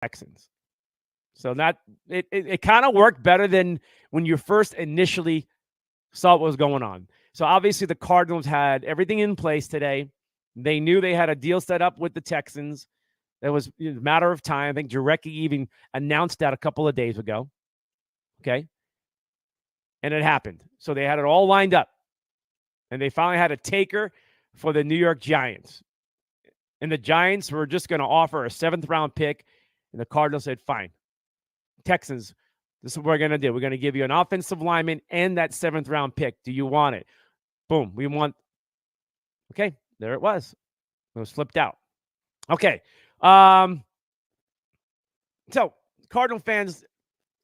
Texans. So it kind of worked better than when you first initially saw what was going on. So obviously the Cardinals had everything in place today. They knew they had a deal set up with the Texans. It was a matter of time. I think Jarecki even announced that a couple of days ago. Okay. And it happened. So they had it all lined up. And they finally had a taker for the New York Giants. And the Giants were just going to offer a 7th-round pick. And the Cardinals said, fine. Texans, this is what we're going to do. We're going to give you an offensive lineman and that 7th-round pick. Do you want it? Boom. We want. Okay. There it was. It was flipped out. Okay. So, Cardinal fans,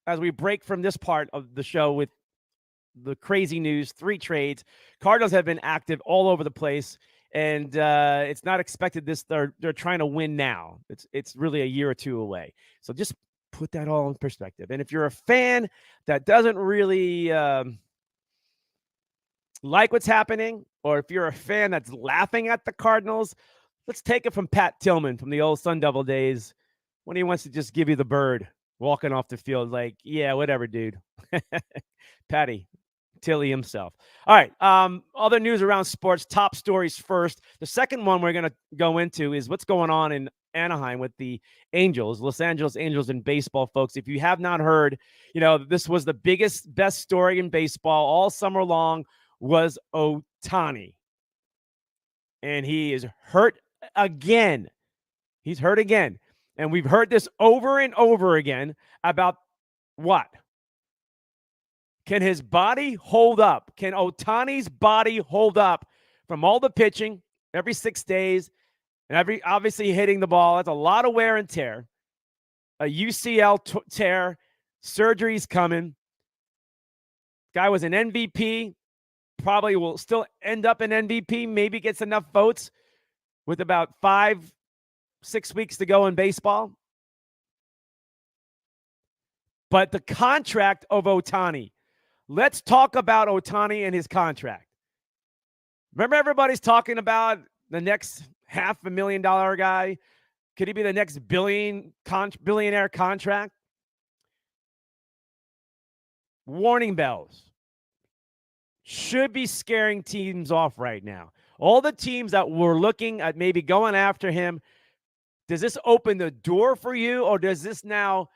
as we break from this part of the show with the crazy news, 3 trades, Cardinals have been active all over the place, and it's not expected this. They're trying to win now. It's really a year or 2 away. So just put that all in perspective. And if you're a fan that doesn't really like what's happening, or if you're a fan that's laughing at the Cardinals, let's take it from Pat Tillman from the old Sun Devil days when he wants to just give you the bird walking off the field. Like, yeah, whatever, dude. Patty, Tilly himself. All right. Other news around sports, top stories first. The second one we're going to go into is what's going on in Anaheim with the Angels, Los Angeles Angels in baseball, folks. If you have not heard, this was the best story in baseball all summer long was Ohtani. And he is hurt again. He's hurt again. And we've heard this over and over again about what? Can his body hold up? Can Ohtani's body hold up from all the pitching every 6 days and obviously hitting the ball? That's a lot of wear and tear. A UCL tear. Surgery's coming. Guy was an MVP. Probably will still end up an MVP. Maybe gets enough votes with about 5-6 weeks to go in baseball. But the contract of Ohtani. Let's talk about Ohtani and his contract. Remember, everybody's talking about the next $500,000 guy. Could he be the next billionaire contract? Warning bells should be scaring teams off right now. All the teams that were looking at maybe going after him, does this open the door for you, or does this now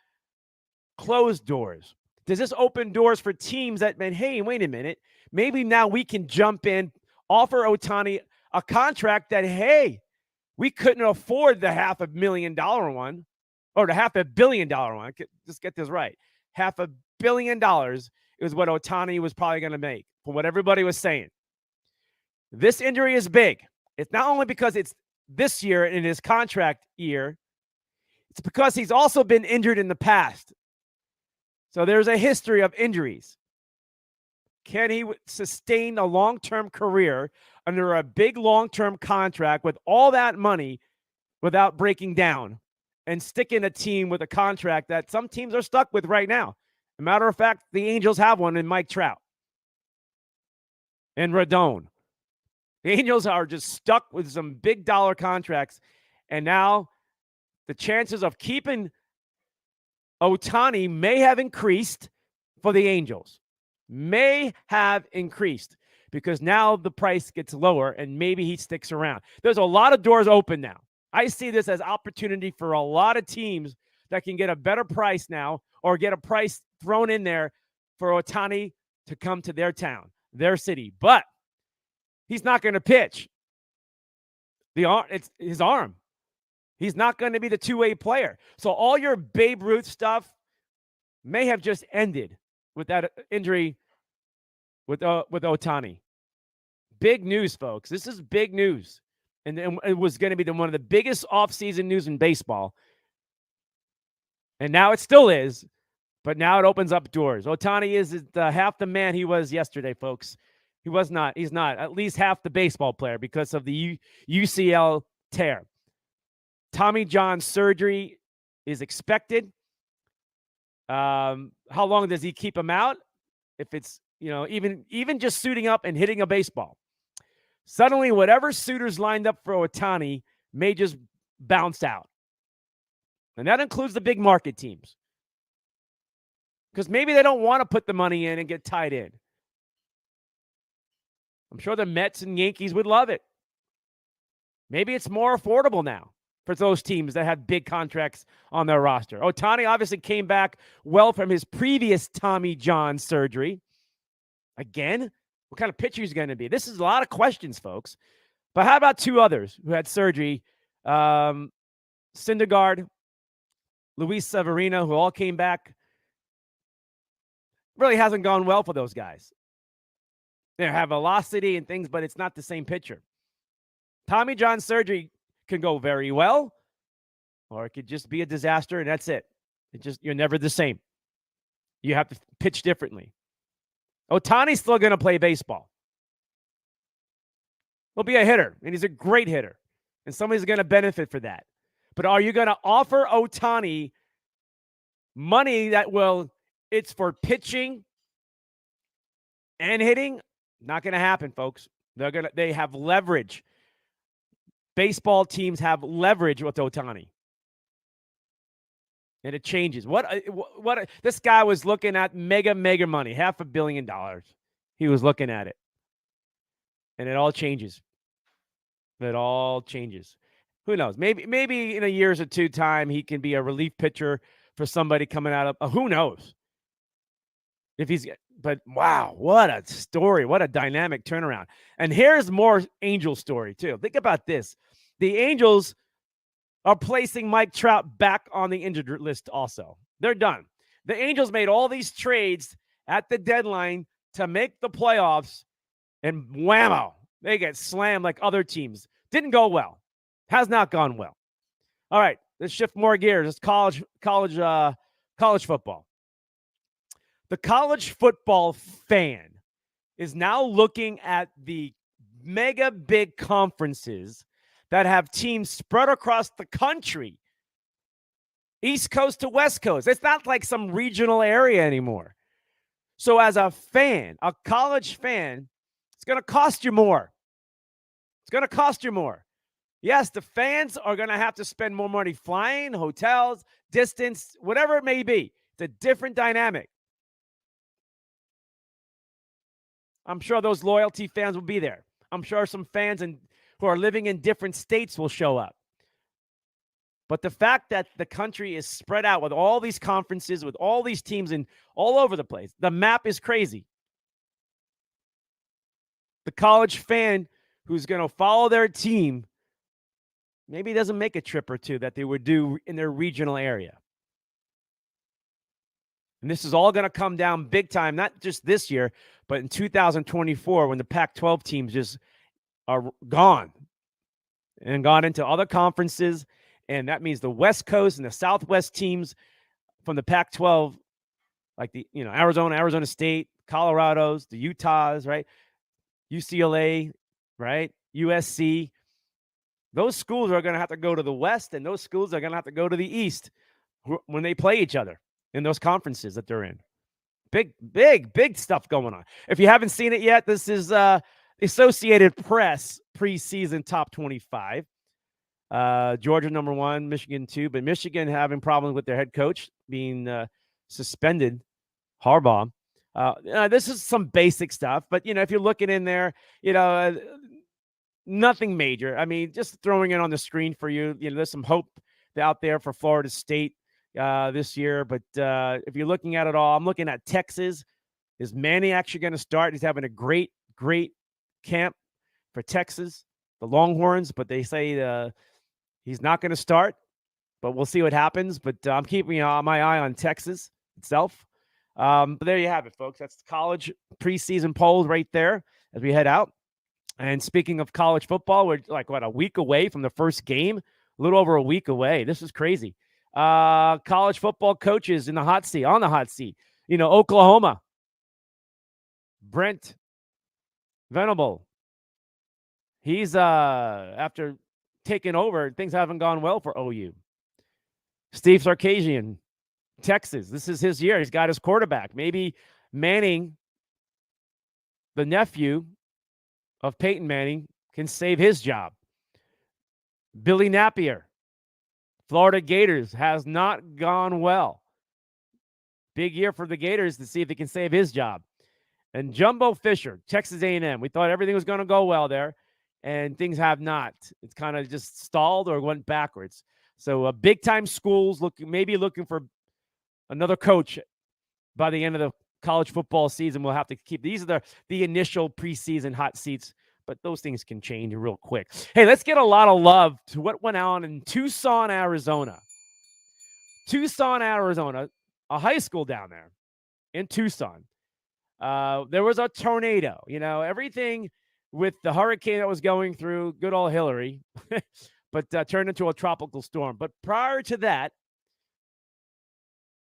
close doors? Does this open doors for teams that meant, hey, wait a minute, maybe now we can jump in, offer Ohtani a contract that, hey, we couldn't afford the $500,000 one or the $500 million one. Just get this right. $500 million is what Ohtani was probably going to make, from what everybody was saying. This injury is big. It's not only because it's this year in his contract year, it's because he's also been injured in the past. So there's a history of injuries. Can he sustain a long-term career under a big long-term contract with all that money without breaking down and sticking a team with a contract that some teams are stuck with right now? As a matter of fact, the Angels have one in Mike Trout and Rodon. The Angels are just stuck with some big dollar contracts, and now the chances of keeping Ohtani may have increased for the Angels. May have increased because now the price gets lower and maybe he sticks around. There's a lot of doors open now. I see this as opportunity for a lot of teams that can get a better price now or get a price thrown in there for Ohtani to come to their town, their city. But he's not going to pitch. It's his arm. He's not going to be the two-way player. So all your Babe Ruth stuff may have just ended with that injury with Ohtani. Big news, folks. This is big news. And it was going to be one of the biggest offseason news in baseball. And now it still is, but now it opens up doors. Ohtani is half the man he was yesterday, folks. He's not at least half the baseball player because of the UCL tear. Tommy John surgery is expected. How long does he keep him out? If it's, even just suiting up and hitting a baseball. Suddenly, whatever suitors lined up for Ohtani may just bounce out. And that includes the big market teams. Because maybe they don't want to put the money in and get tied in. I'm sure the Mets and Yankees would love it. Maybe it's more affordable now for those teams that have big contracts on their roster. Ohtani obviously came back well from his previous Tommy John surgery. Again, what kind of pitcher he's going to be? This is a lot of questions, folks. But how about two others who had surgery? Syndergaard, Luis Severino, who all came back. Really hasn't gone well for those guys. They have velocity and things, but it's not the same pitcher. Tommy John surgery can go very well, or it could just be a disaster, and that's it. You're never the same. You have to pitch differently. Ohtani's still going to play baseball. He'll be a hitter, and he's a great hitter, and somebody's going to benefit for that. But are you going to offer Ohtani money that it's for pitching and hitting? Not going to happen, folks. They have leverage. Baseball teams have leverage with Ohtani. And it changes. This guy was looking at mega money, $500 million. He was looking at it. And it all changes. It all changes. Who knows? Maybe in a year's or two time, he can be a relief pitcher for somebody coming out of, who knows? But wow, what a story. What a dynamic turnaround. And here's more Angel story too. Think about this. The Angels are placing Mike Trout back on the injured list also. They're done. The Angels made all these trades at the deadline to make the playoffs, and whammo, they get slammed like other teams. Didn't go well. Has not gone well. All right, let's shift more gears. It's college football. The college football fan is now looking at the mega big conferences that have teams spread across the country, East Coast to West Coast. It's not like some regional area anymore. So as a fan, a college fan, it's going to cost you more. It's going to cost you more. Yes, the fans are going to have to spend more money flying, hotels, distance, whatever it may be. It's a different dynamic. I'm sure those loyalty fans will be there. I'm sure some fans who are living in different states will show up. But the fact that the country is spread out with all these conferences, with all these teams in all over the place, the map is crazy. The college fan who's going to follow their team maybe doesn't make a trip or two that they would do in their regional area. And this is all going to come down big time, not just this year, but in 2024 when the Pac-12 teams just are gone and gone into other conferences. And that means the West Coast and the Southwest teams from the Pac-12, like the Arizona State, Colorado's, the Utahs, right? UCLA, right? USC. Those schools are going to have to go to the West, and those schools are going to have to go to the East when they play each other in those conferences that they're in. Big stuff going on. If you haven't seen it yet, this is Associated Press preseason top 25. Georgia number 1, Michigan 2, but Michigan having problems with their head coach being suspended, Harbaugh. This is some basic stuff, but if you're looking in there, nothing major. I mean, just throwing it on the screen for you. There's some hope out there for Florida State this year, but if you're looking at it all, I'm looking at Texas. Is Manning actually going to start? He's having a great camp for Texas, the Longhorns, but they say he's not going to start, but we'll see what happens. But I'm keeping my eye on Texas itself. But there you have it, folks. That's the college preseason polls right there as we head out. And speaking of college football, we're a week away from the first game, a little over a week away. This is crazy. College football coaches on the hot seat. Oklahoma, Brent Venable. He's after taking over, things haven't gone well for OU. Steve Sarkisian, Texas. This is his year. He's got his quarterback. Maybe Manning, the nephew of Peyton Manning, can save his job. Billy Napier, Florida Gators has not gone well. Big year for the Gators to see if they can save his job. And Jumbo Fisher, Texas A&M. We thought everything was going to go well there, and things have not. It's kind of just stalled or went backwards. So big-time schools maybe looking for another coach by the end of the college football season. We'll have to keep these are the initial preseason hot seats, but those things can change real quick. Hey, let's get a lot of love to what went on in Tucson, Arizona. Tucson, Arizona, a high school down there in Tucson. There was a tornado, everything with the hurricane that was going through, good old Hillary, but turned into a tropical storm. But prior to that,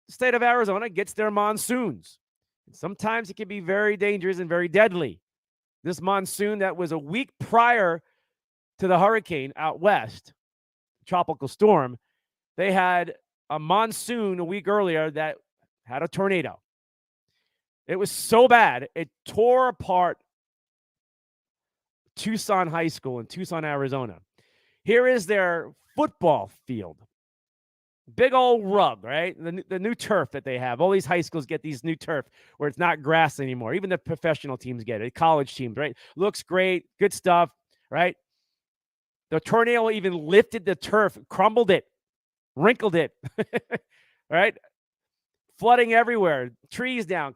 the state of Arizona gets their monsoons. And sometimes it can be very dangerous and very deadly. This monsoon that was a week prior to the hurricane out west, tropical storm, they had a monsoon a week earlier that had a tornado. It was so bad, it tore apart Tucson High School in Tucson, Arizona. Here is their football field. Big old rug, right? The new turf that they have. All these high schools get these new turf where it's not grass anymore. Even the professional teams get it, college teams, right? Looks great, good stuff, right? The tornado even lifted the turf, crumbled it, wrinkled it, right? Flooding everywhere, trees down.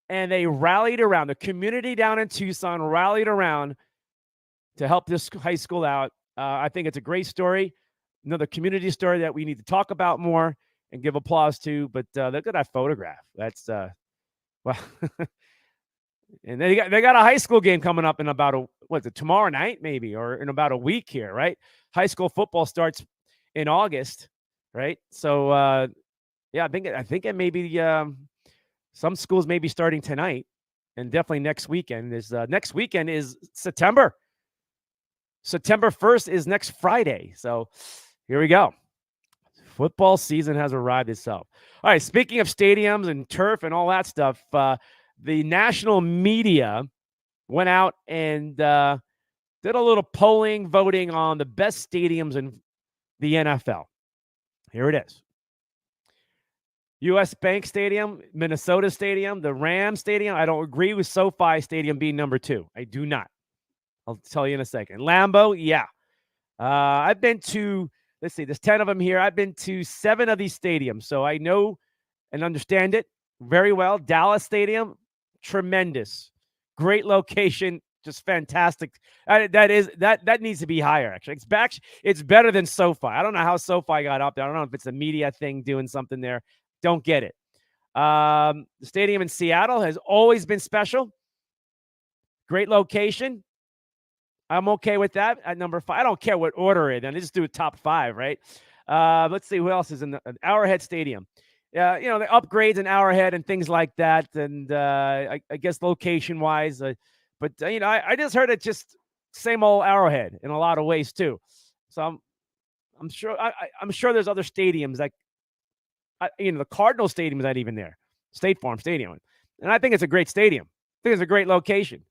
And they rallied around. The community down in Tucson rallied around to help this high school out. I think it's a great story. Another community story that we need to talk about more and give applause to. But look at that photograph. That's well, and they got a high school game coming up in about tomorrow night maybe, or in about a week here, right? High school football starts in August, right? So yeah, I think it may be some schools may be starting tonight, and definitely next weekend is September. September 1st is next Friday. So here we go. Football season has arrived itself. All right, speaking of stadiums and turf and all that stuff, the national media went out and did a little polling, voting on the best stadiums in the NFL. Here it is. U.S. Bank Stadium, Minnesota Stadium, the Rams Stadium. I don't agree with SoFi Stadium being number 2. I do not. I'll tell you in a second. Lambeau, yeah. I've been to, let's see, there's 10 of them here. I've been to 7 of these stadiums, so I know and understand it very well. Dallas Stadium, tremendous. Great location, just fantastic. That needs to be higher, actually. It's better than SoFi. I don't know how SoFi got up there. I don't know if it's a media thing doing something there. Don't get it. The stadium in Seattle has always been special. Great location. I'm okay with that at number 5. I don't care what order it, and I just do a top 5, right? Let's see who else is in the Arrowhead Stadium. The upgrades in Arrowhead and things like that, and I guess location-wise. But I just heard it just same old Arrowhead in a lot of ways too. So I'm sure I'm sure there's other stadiums that the Cardinals Stadium is not even there. State Farm Stadium, and I think it's a great stadium. I think it's a great location.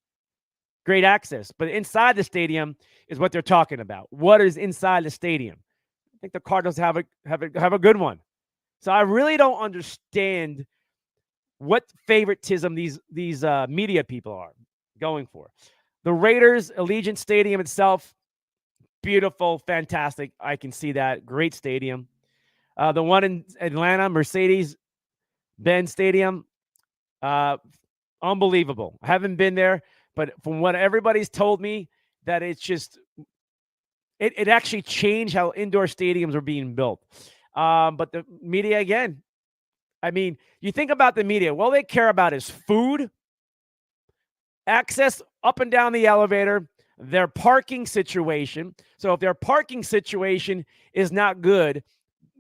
Great access, but inside the stadium is what they're talking about. What is inside the stadium? I think the Cardinals have a good one. So I really don't understand what favoritism these media people are going for. The Raiders Allegiant Stadium itself, beautiful, fantastic. I can see that. Great stadium. The one in Atlanta, Mercedes-Benz Stadium, unbelievable. I haven't been there. But from what everybody's told me, that it's just it actually changed how indoor stadiums are being built. But the media, again, I mean, you think about the media, all they care about is food, access up and down the elevator, their parking situation. So if their parking situation is not good,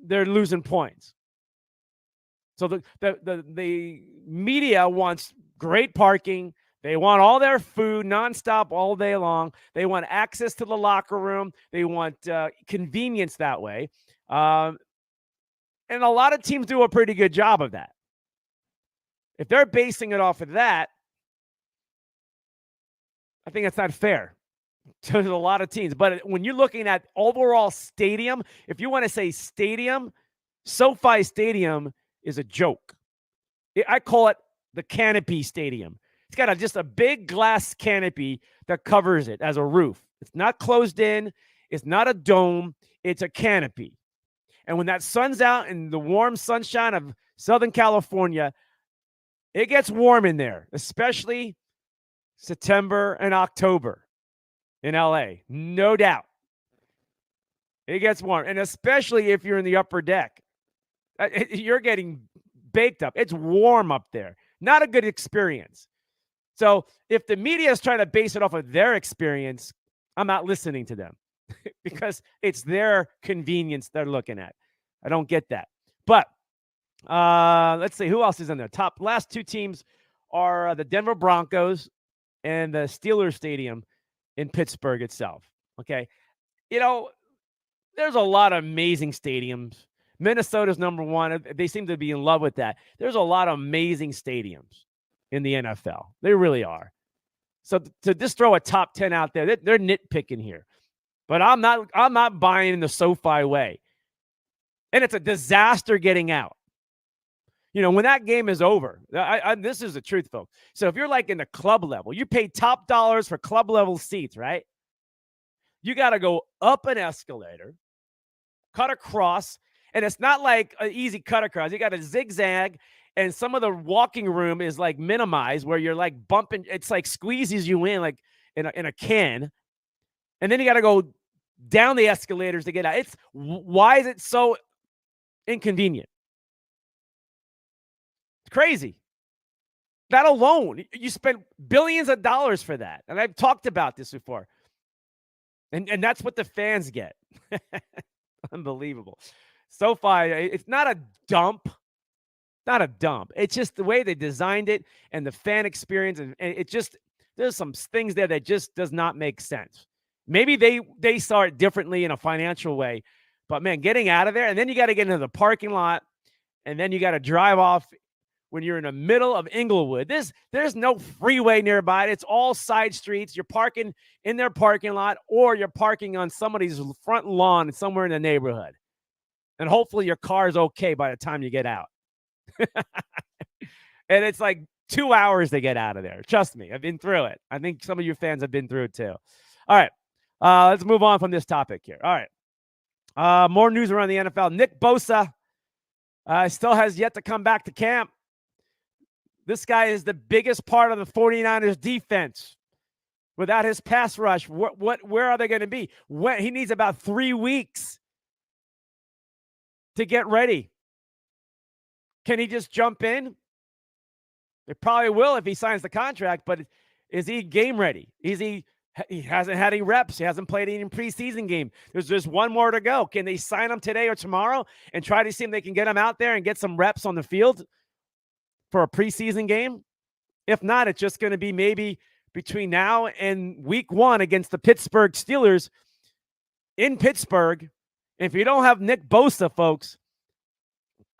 they're losing points. So the media wants great parking. They want all their food nonstop all day long. They want access to the locker room. They want convenience that way. And a lot of teams do a pretty good job of that. If they're basing it off of that, I think that's not fair There's a lot of teams. But when you're looking at overall stadium, if you want to say stadium, SoFi Stadium is a joke. I call it the canopy stadium. It's got just a big glass canopy that covers it as a roof. It's not closed in. It's not a dome. It's a canopy. And when that sun's out in the warm sunshine of Southern California, it gets warm in there, especially September and October in LA. No doubt. It gets warm. And especially if you're in the upper deck, you're getting baked up. It's warm up there. Not a good experience. So if the media is trying to base it off of their experience, I'm not listening to them because it's their convenience they're looking at. I don't get that. But let's see who else is in there. Last two teams are the Denver Broncos and the Steelers Stadium in Pittsburgh itself. Okay. There's a lot of amazing stadiums. Minnesota's number one. They seem to be in love with that. There's a lot of amazing stadiums in the NFL. They really are. So to just throw a top 10 out there, they're nitpicking here. But I'm not buying in the SoFi way. And it's a disaster getting out. When that game is over, this is the truth, folks. So if you're like in the club level, you pay top dollars for club level seats, right? You got to go up an escalator, cut across, and it's not like an easy cut across. You got to zigzag, and some of the walking room is like minimized where you're like bumping. It's like squeezes you in like in a can. And then you got to go down the escalators to get out. Why is it so inconvenient? It's crazy. That alone, you spend billions of dollars for that. And I've talked about this before. And that's what the fans get. Unbelievable. SoFi, it's not a dump. Not a dump. It's just the way they designed it and the fan experience. And it just, there's some things there that just does not make sense. Maybe they saw it differently in a financial way. But, man, getting out of there, and then you got to get into the parking lot, and then you got to drive off when you're in the middle of Inglewood. There's no freeway nearby. It's all side streets. You're parking in their parking lot, or you're parking on somebody's front lawn somewhere in the neighborhood. And hopefully your car is okay by the time you get out. And it's like 2 hours to get out of there. Trust me, I've been through it. I think some of your fans have been through it too. All right, let's move on from this topic here. All right, more news around the NFL. Nick Bosa still has yet to come back to camp. This guy is the biggest part of the 49ers defense. Without his pass rush, where are they going to be? He needs about 3 weeks to get ready. Can he just jump in? They probably will if he signs the contract, but is he game ready? He hasn't had any reps. He hasn't played any preseason game. There's just one more to go. Can they sign him today or tomorrow and try to see if they can get him out there and get some reps on the field for a preseason game? If not, it's just going to be maybe between now and week 1 against the Pittsburgh Steelers in Pittsburgh. If you don't have Nick Bosa, folks,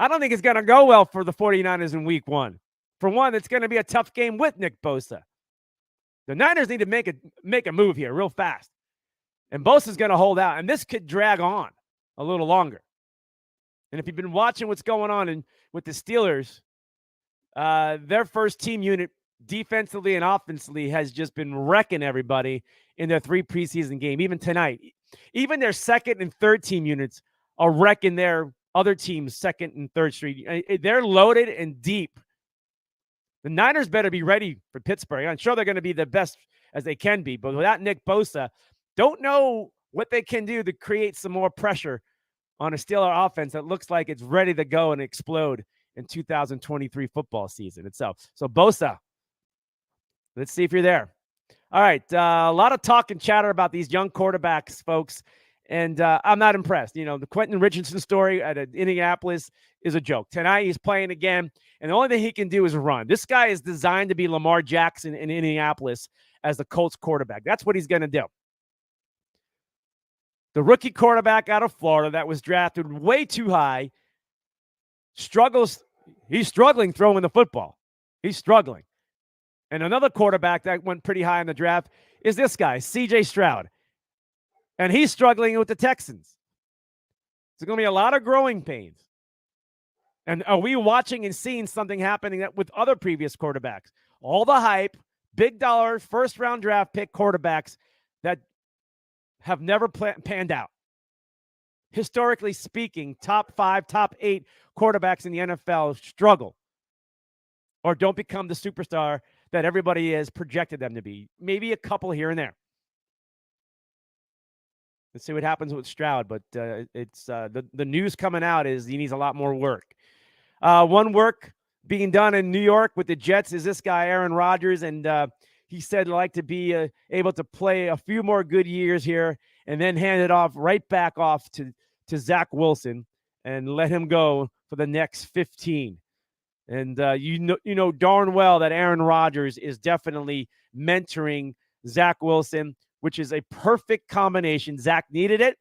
I don't think it's going to go well for the 49ers in week 1. For one, it's going to be a tough game with Nick Bosa. The Niners need to make a move here real fast. And Bosa's going to hold out. And this could drag on a little longer. And if you've been watching what's going on with the Steelers, their first team unit defensively and offensively has just been wrecking everybody in their 3 preseason game. Even tonight, even their second and third team units are wrecking their other teams' second and third string. They're loaded and deep. The Niners better be ready for Pittsburgh. I'm sure they're going to be the best as they can be, but without Nick Bosa, don't know what they can do to create some more pressure on a Steeler offense that looks like it's ready to go and explode in 2023 football season itself. So Bosa, let's see if you're there. All right, a lot of talk and chatter about these young quarterbacks, folks, and I'm not impressed. The Quentin Richardson story at Indianapolis is a joke. Tonight he's playing again, and the only thing he can do is run. This guy is designed to be Lamar Jackson in Indianapolis as the Colts quarterback. That's what he's going to do. The rookie quarterback out of Florida that was drafted way too high struggles. He's struggling throwing the football. He's struggling. And another quarterback that went pretty high in the draft is this guy, C.J. Stroud. And he's struggling with the Texans. There's going to be a lot of growing pains. And are we watching and seeing something happening with other previous quarterbacks? All the hype, big dollar, first-round draft pick quarterbacks that have never panned out. Historically speaking, top 5, top 8 quarterbacks in the NFL struggle or don't become the superstar that everybody has projected them to be. Maybe a couple here and there. Let's see what happens with Stroud, but it's the news coming out is he needs a lot more work. One work being done in New York with the Jets is this guy, Aaron Rodgers, and he said he'd like to be able to play a few more good years here and then hand it off right back off to Zach Wilson and let him go for the next 15. And you know darn well that Aaron Rodgers is definitely mentoring Zach Wilson, which is a perfect combination. Zach needed it.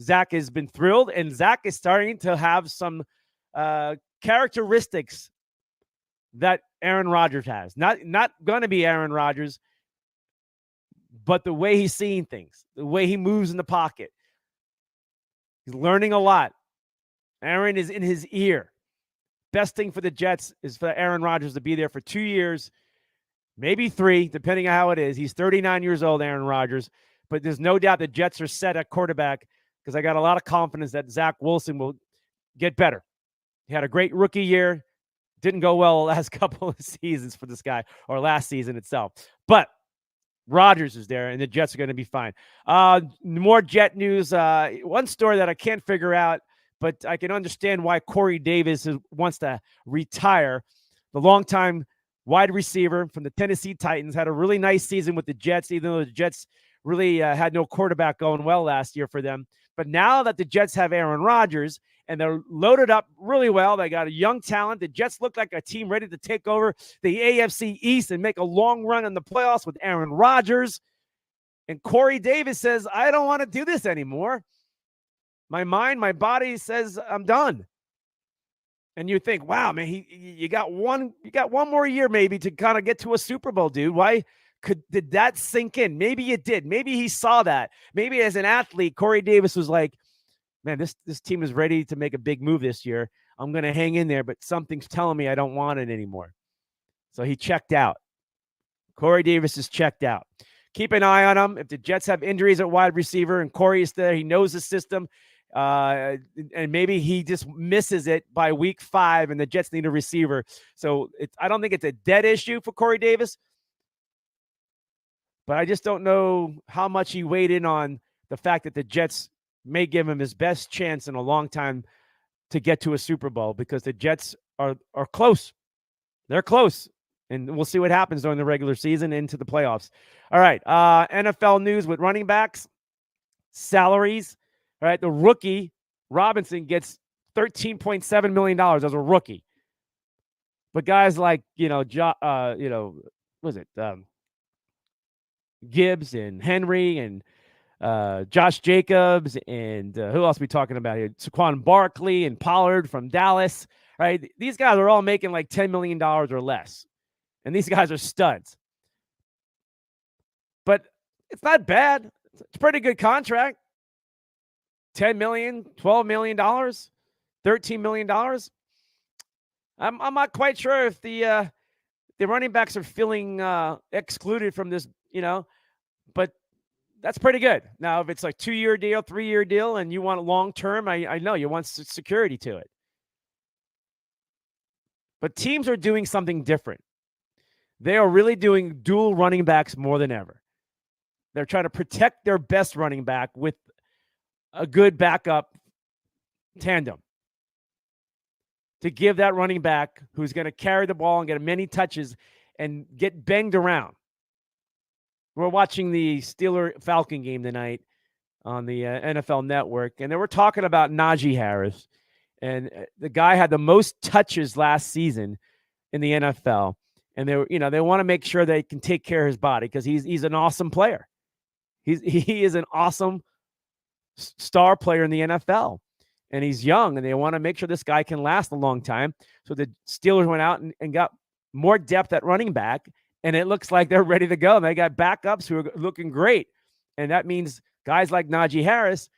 Zach has been thrilled, and Zach is starting to have some characteristics that Aaron Rodgers has. Not going to be Aaron Rodgers, but the way he's seeing things, the way he moves in the pocket. He's learning a lot. Aaron is in his ear. Best thing for the Jets is for Aaron Rodgers to be there for 2 years, maybe 3, depending on how it is. He's 39 years old, Aaron Rodgers, but there's no doubt the Jets are set at quarterback because I got a lot of confidence that Zach Wilson will get better. He had a great rookie year. Didn't go well the last couple of seasons for this guy, or last season itself. But Rodgers is there, and the Jets are going to be fine. More Jet news. One story that I can't figure out, but I can understand why Corey Davis wants to retire. The longtime wide receiver from the Tennessee Titans had a really nice season with the Jets, even though the Jets really had no quarterback going well last year for them. But now that the Jets have Aaron Rodgers and they're loaded up really well, they got a young talent. The Jets look like a team ready to take over the AFC East and make a long run in the playoffs with Aaron Rodgers. And Corey Davis says, I don't want to do this anymore. My mind, my body says I'm done. And you think, wow, man, you got one more year maybe to kind of get to a Super Bowl, dude. Why did that sink in? Maybe it did. Maybe he saw that. Maybe as an athlete, Corey Davis was like, man, this team is ready to make a big move this year. I'm going to hang in there, but something's telling me I don't want it anymore. So he checked out. Corey Davis is checked out. Keep an eye on him. If the Jets have injuries at wide receiver and Corey is there, he knows the system. And maybe he just misses it by week 5 and the Jets need a receiver. So I don't think it's a dead issue for Corey Davis, but I just don't know how much he weighed in on the fact that the Jets may give him his best chance in a long time to get to a Super Bowl because the Jets are close. They're close. And we'll see what happens during the regular season into the playoffs. All right. NFL news with running backs, salaries. All right, the rookie Robinson gets $13.7 million as a rookie, but guys like Gibbs and Henry and Josh Jacobs and who else are we talking about here? Saquon Barkley and Pollard from Dallas. Right, these guys are all making like $10 million or less, and these guys are studs. But it's not bad. It's a pretty good contract. $10 million, $12 million, $13 million. I'm not quite sure if the running backs are feeling excluded from this, but that's pretty good. Now, if it's like 2-year deal, 3-year deal, and you want a long-term, I know you want security to it. But teams are doing something different. They are really doing dual running backs more than ever. They're trying to protect their best running back with a good backup tandem to give that running back who's going to carry the ball and get many touches and get banged around. We're watching the Steeler-Falcon game tonight on the NFL Network, and they were talking about Najee Harris, and the guy had the most touches last season in the NFL, and they want to make sure they can take care of his body because he's an awesome player. He is an awesome star player in the NFL, and he's young, and they want to make sure this guy can last a long time. So the Steelers went out and got more depth at running back And it looks like they're ready to go. And they got backups who are looking great. And that means guys like Najee Harris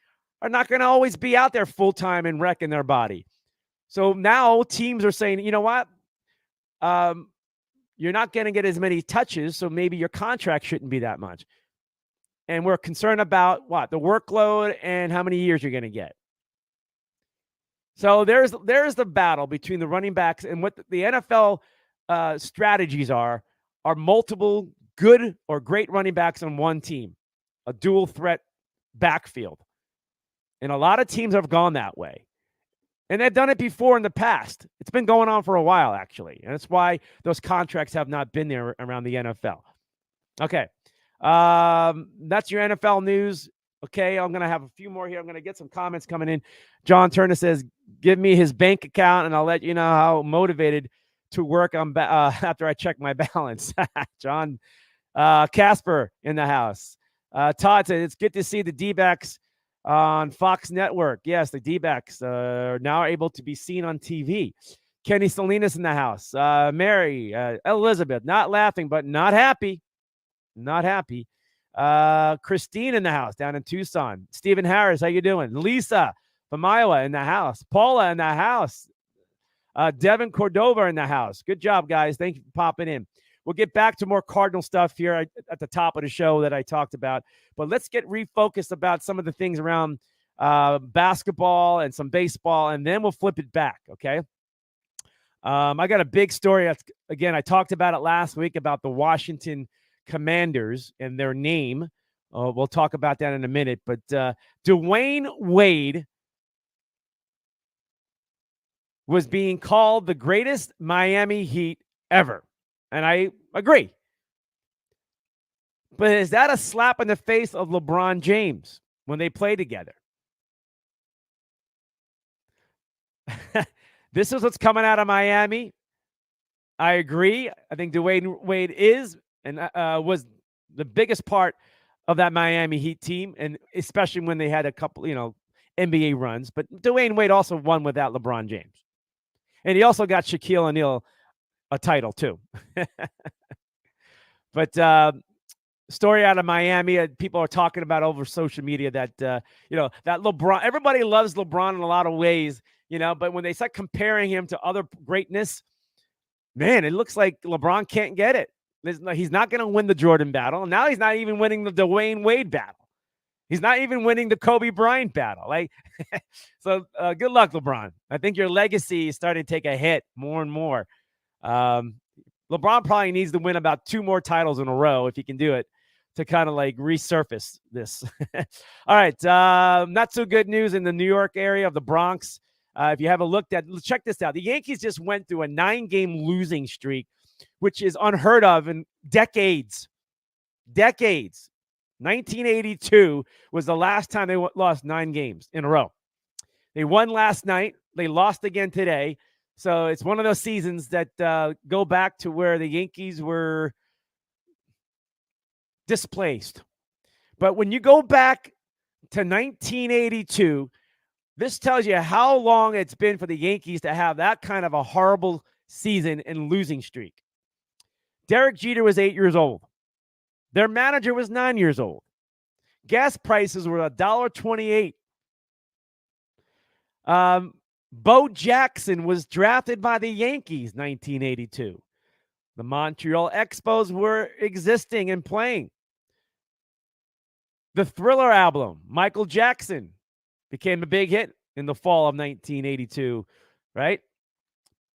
are not going to always be out there full time and wrecking their body. So now teams are saying, you know what? You're not going to get as many touches, so maybe your contract shouldn't be that much. And we're concerned about what? The workload and how many years you're going to get. So there's the battle between the running backs and what the NFL strategies are multiple good or great running backs on one team, a dual threat backfield. And a lot of teams have gone that way. And they've done it before in the past. It's been going on for a while, actually. And that's why those contracts have not been there around the NFL. Okay. That's your NFL news. Okay, I'm going to have a few more here. I'm going to get some comments coming in. John Turner says, give me his bank account, and I'll let you know how motivated to work on after I check my balance. John Casper in the house. Todd said, it's good to see the D-backs on Fox Network. Yes, the D-backs are now able to be seen on TV. Kenny Salinas in the house. Mary, Elizabeth, not laughing, but not happy. Not happy. Christine in the house down in Tucson. Stephen Harris, how you doing? Lisa from Iowa in the house. Paula in the house. Devin Cordova in the house. Good job, guys. Thank you for popping in. We'll get back to more Cardinal stuff here at the top of the show that I talked about. But let's get refocused about some of the things around basketball and some baseball, and then we'll flip it back, okay? I got a big story. Again, I talked about it last week about the Washington Commanders and their name. We'll talk about that in a minute. But Dwayne Wade was being called the greatest Miami Heat ever. And I agree. But is that a slap in the face of LeBron James when they play together? This is what's coming out of Miami. I agree. I think Dwayne Wade is and was the biggest part of that Miami Heat team, and especially when they had a couple, NBA runs. But Dwayne Wade also won without LeBron James. And he also got Shaquille O'Neal a title too. But story out of Miami, people are talking about over social media that, that LeBron, everybody loves LeBron in a lot of ways, but when they start comparing him to other greatness, man, it looks like LeBron can't get it. He's not going to win the Jordan battle. Now he's not even winning the Dwayne Wade battle. He's not even winning the Kobe Bryant battle. So good luck, LeBron. I think your legacy is starting to take a hit more and more. LeBron probably needs to win about 2 more titles in a row if he can do it to kind of resurface this. All right. Not so good news in the New York area of the Bronx. If you have a look check this out. The Yankees just went through a 9-game losing streak, which is unheard of in decades. 1982 was the last time they lost 9 games in a row. They won last night. They lost again today. So it's one of those seasons that go back to where the Yankees were displaced. But when you go back to 1982, this tells you how long it's been for the Yankees to have that kind of a horrible season and losing streak. Derek Jeter was 8 years old. Their manager was 9 years old. Gas prices were $1.28. Bo Jackson was drafted by the Yankees 1982. The Montreal Expos were existing and playing. The Thriller album, Michael Jackson, became a big hit in the fall of 1982, right?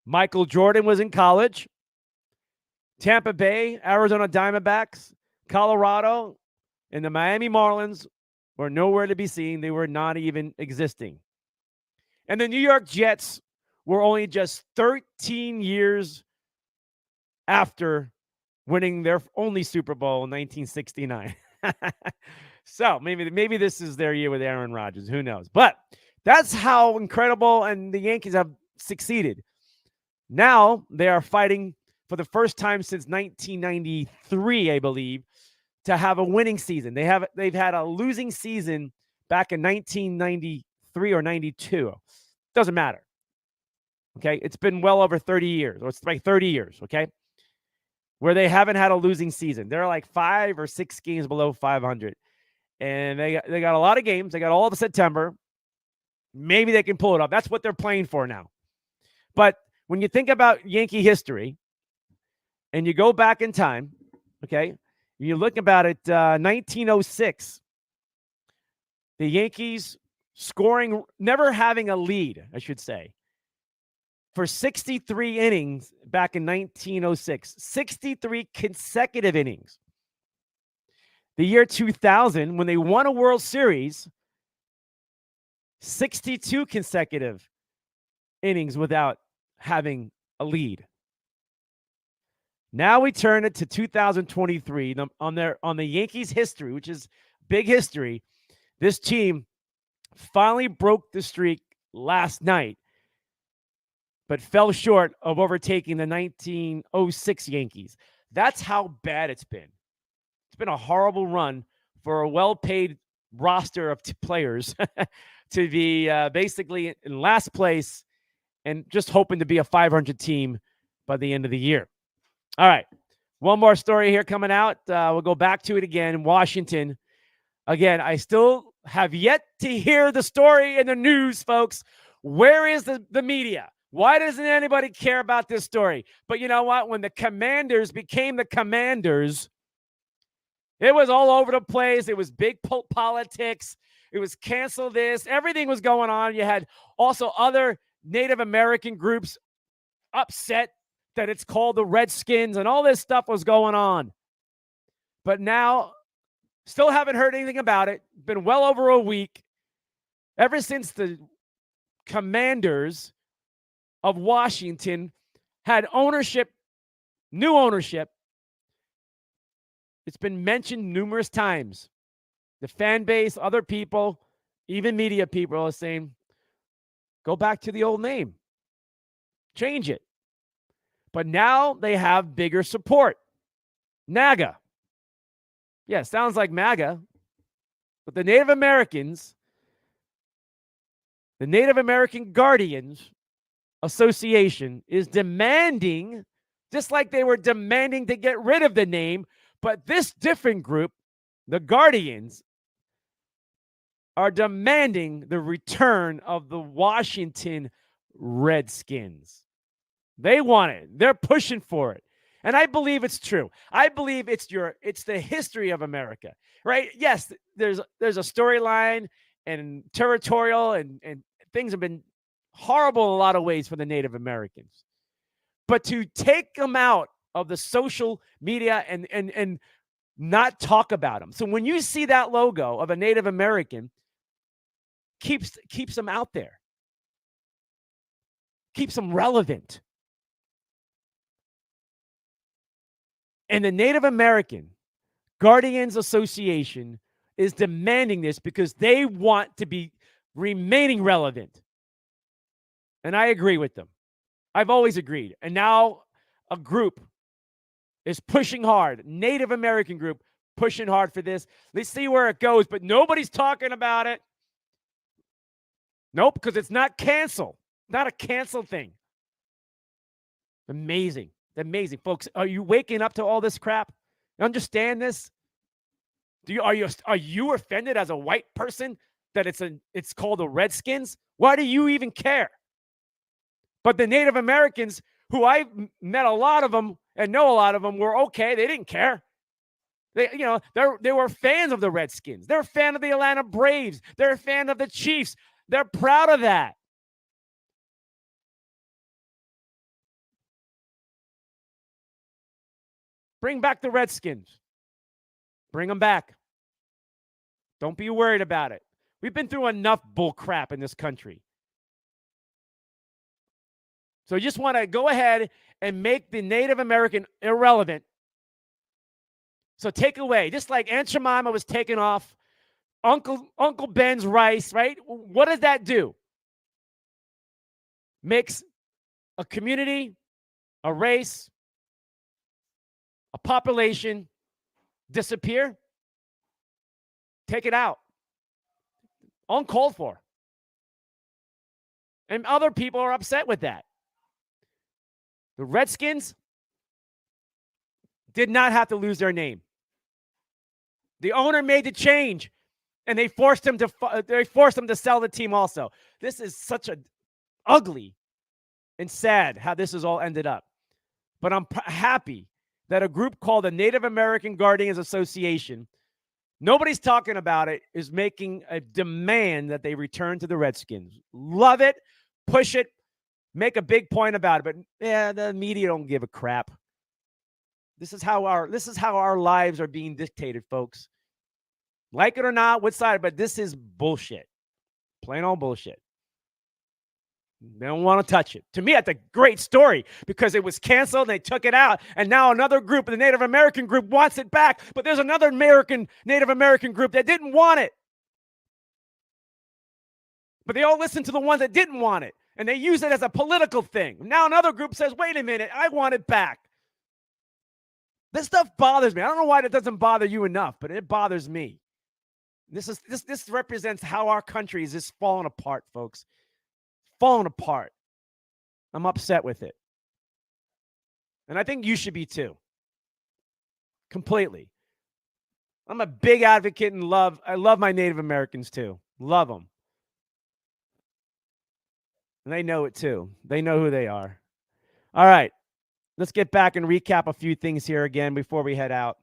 Michael Jordan was in college. Tampa Bay, Arizona Diamondbacks, Colorado, and the Miami Marlins were nowhere to be seen. They were not even existing. And the New York Jets were only just 13 years after winning their only Super Bowl in 1969. So maybe this is their year with Aaron Rodgers. Who knows? But that's how incredible and the Yankees have succeeded. Now they are fighting for the first time since 1993, I believe, to have a winning season. They've had a losing season back in 1993 or 92. Doesn't matter. Okay, it's been well over 30 years, or it's like 30 years. Okay, where they haven't had a losing season. They're like 5 or 6 games below 500. And they got a lot of games. They got all of September. Maybe they can pull it off. That's what they're playing for now. But when you think about Yankee history and you go back in time, okay, you look about it, 1906, the Yankees scoring, never having a lead, I should say, for 63 innings back in 1906, 63 consecutive innings. The year 2000, when they won a World Series, 62 consecutive innings without having a lead. Now we turn it to 2023 on the Yankees history, which is big history. This team finally broke the streak last night, but fell short of overtaking the 1906 Yankees. That's how bad it's been. It's been a horrible run for a well-paid roster of players to be basically in last place and just hoping to be a 500 team by the end of the year. All right. One more story here coming out. We'll go back to it again. Washington. Again, I still have yet to hear the story in the news, folks. Where is the media? Why doesn't anybody care about this story? But you know what? When the Commanders became the Commanders, it was all over the place. It was big politics. It was cancel this. Everything was going on. You had also other Native American groups upset that it's called the Redskins, and all this stuff was going on. But now, still haven't heard anything about it. Been well over a week. Ever since the Commanders of Washington had ownership, new ownership, it's been mentioned numerous times. The fan base, other people, even media people are saying, go back to the old name. Change it. But now they have bigger support. NAGA. Yeah, sounds like MAGA. But the Native Americans, the Native American Guardians Association is demanding, just like they were demanding to get rid of the name, but this different group, the Guardians, are demanding the return of the Washington Redskins. They want it. They're pushing for it. And I believe it's true. I believe it's the history of America, right? Yes, there's a storyline and territorial and things have been horrible in a lot of ways for the Native Americans. But to take them out of the social media and not talk about them. So when you see that logo of a Native American, keeps them out there. Keeps them relevant. And the Native American Guardians Association is demanding this because they want to be remaining relevant. And I agree with them. I've always agreed. And now a group is pushing hard, Native American group pushing hard for this. Let's see where it goes, but nobody's talking about it. Nope, because it's not canceled. Not a canceled thing. Amazing. Amazing, folks. Are you waking up to all this crap? You understand this? Are you offended as a white person that it's called the Redskins? Why do you even care? But the Native Americans, who I met a lot of them and know a lot of them, were okay. They didn't care. They were fans of the Redskins. They're a fan of the Atlanta Braves. They're a fan of the Chiefs. They're proud of that. Bring back the Redskins. Bring them back. Don't be worried about it. We've been through enough bull crap in this country. So you just want to go ahead and make the Native American irrelevant. So take away, just like Aunt Jemima was taken off Uncle Ben's rice, right? What does that do? Makes a community, a race, a population disappear. Take it out. Uncalled for. And other people are upset with that. The Redskins, did not have to lose their name. The owner made the change, and they forced him to sell the team also. This is such a ugly and sad how this has all ended up. But I'm happy that a group called the Native American Guardians Association, nobody's talking about it, is making a demand that they return to the Redskins. Love it. Push it. Make a big point about it. But yeah, the media don't give a crap. This is how our lives are being dictated, folks. Like it or not, which side, but this is bullshit. Plain old bullshit. They don't want to touch it. To me, that's a great story because it was canceled and they took it out. And now another group, the Native American group, wants it back. But there's another Native American group that didn't want it. But they all listened to the ones that didn't want it. And they use it as a political thing. Now another group says, wait a minute, I want it back. This stuff bothers me. I don't know why that doesn't bother you enough, but it bothers me. This represents how our country is just falling apart, folks. Falling apart. I'm upset with it. And I think you should be too. Completely. I'm a big advocate and I love my Native Americans too. Love them. And they know it too. They know who they are. All right. Let's get back and recap a few things here again before we head out.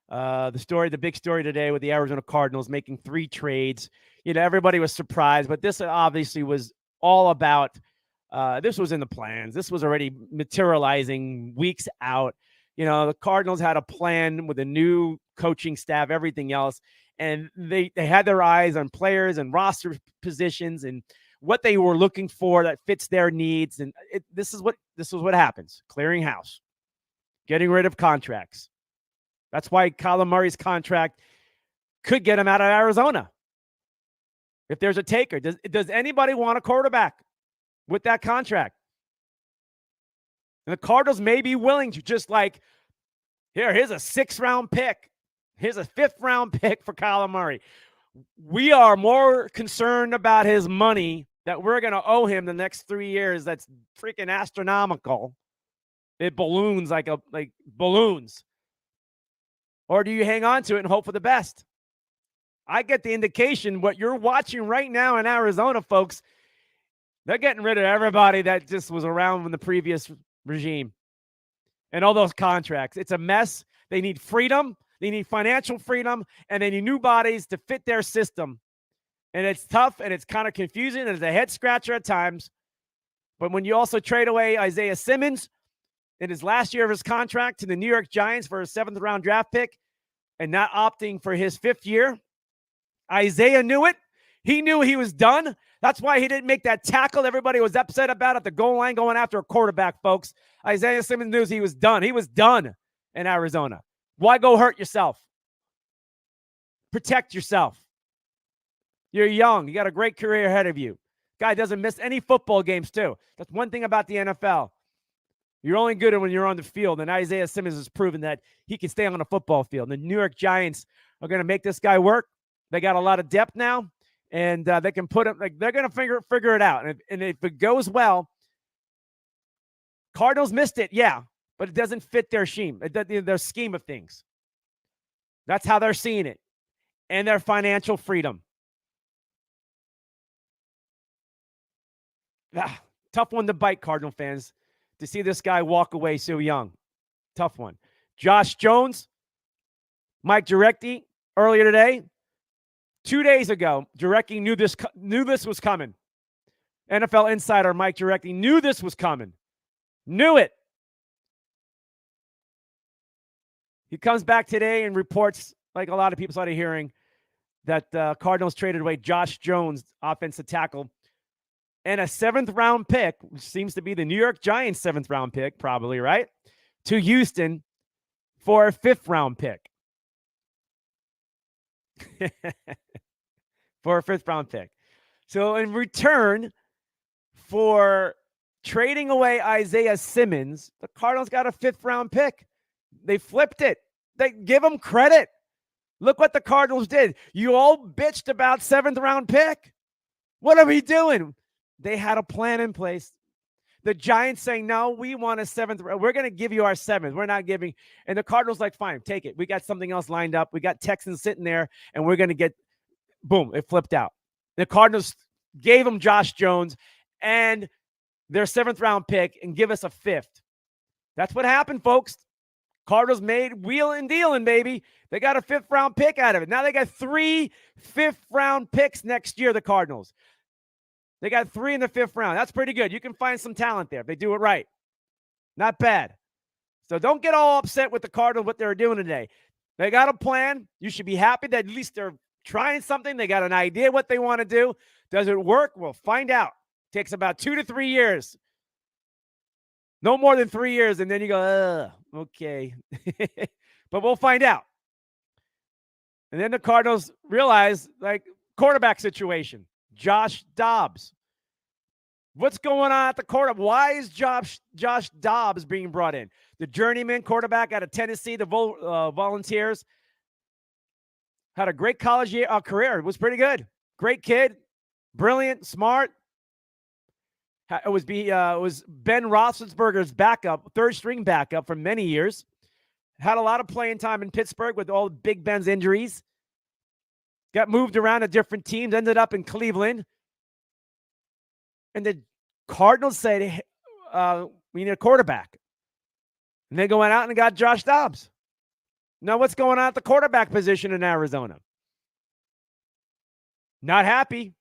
The big story today with the Arizona Cardinals making 3 trades. Everybody was surprised, but this obviously was all about, this was in the plans. This was already materializing weeks out. The Cardinals had a plan with a new coaching staff, everything else, and they had their eyes on players and roster positions and what they were looking for that fits their needs. And this is what happens. Clearing house, getting rid of contracts. That's why Kyler Murray's contract could get him out of Arizona. If there's a taker, does anybody want a quarterback with that contract? And the Cardinals may be willing to just like, here's a 6th-round pick. Here's a 5th-round pick for Kyler Murray. We are more concerned about his money that we're going to owe him the next 3 years. That's freaking astronomical. It balloons like balloons. Or do you hang on to it and hope for the best? I get the indication what you're watching right now in Arizona, folks, they're getting rid of everybody that just was around in the previous regime and all those contracts. It's a mess. They need freedom. They need financial freedom, and they need new bodies to fit their system. And it's tough, and it's kind of confusing, and it's a head-scratcher at times. But when you also trade away Isaiah Simmons in his last year of his contract to the New York Giants for a 7th-round draft pick and not opting for his 5th year, Isaiah knew it. He knew he was done. That's why he didn't make that tackle everybody was upset about at the goal line going after a quarterback, folks. Isaiah Simmons knew he was done. He was done in Arizona. Why go hurt yourself? Protect yourself. You're young. You got a great career ahead of you. Guy doesn't miss any football games, too. That's one thing about the NFL. You're only good when you're on the field, and Isaiah Simmons has proven that he can stay on a football field. The New York Giants are going to make this guy work. They got a lot of depth now, and they can put him, they're going to figure it out. And if it goes well, Cardinals missed it, yeah, but it doesn't fit their scheme of things. That's how they're seeing it, and their financial freedom. Tough one to bite, Cardinal fans, to see this guy walk away so young. Tough one. Josh Jones, Mike Jurecki, earlier today, 2 days ago, Jurecki knew this was coming. NFL insider Mike Jurecki knew this was coming. Knew it. He comes back today and reports, like a lot of people started hearing, that Cardinals traded away Josh Jones, offensive tackle, and a 7th-round pick, which seems to be the New York Giants' 7th-round pick, probably, right, to Houston for a 5th-round pick. For a 5th-round pick. So in return for trading away Isaiah Simmons, the Cardinals got a 5th-round pick. They flipped it. They give them credit. Look what the Cardinals did. You all bitched about 7th-round pick. What are we doing? They had a plan in place. The Giants saying, no, we want a 7th. We're going to give you our 7th. We're not giving. And the Cardinals like, fine, take it. We got something else lined up. We got Texans sitting there, and we're going to get, boom, it flipped out. The Cardinals gave them Josh Jones and their 7th round pick and give us a 5th. That's what happened, folks. Cardinals made wheeling and dealing, baby. They got a 5th round pick out of it. Now they got 3 5th round picks next year, the Cardinals. They got 3 in the 5th round. That's pretty good. You can find some talent there if they do it right. Not bad. So don't get all upset with the Cardinals, what they're doing today. They got a plan. You should be happy that at least they're trying something. They got an idea what they want to do. Does it work? We'll find out. Takes about 2 to 3 years. No more than 3 years, and then you go, okay. But we'll find out. And then the Cardinals realize, like, quarterback situation. Josh Dobbs. What's going on at the quarterback? Why is Josh Dobbs being brought in? The journeyman quarterback out of Tennessee, the Volunteers. Had a great college career. It was pretty good. Great kid. Brilliant. Smart. It was Ben Roethlisberger's backup, 3rd-string backup for many years. Had a lot of playing time in Pittsburgh with all Big Ben's injuries. Got moved around to different teams, ended up in Cleveland. And the Cardinals said, hey, we need a quarterback. And they went out and got Josh Dobbs. Now what's going on at the quarterback position in Arizona? Not happy.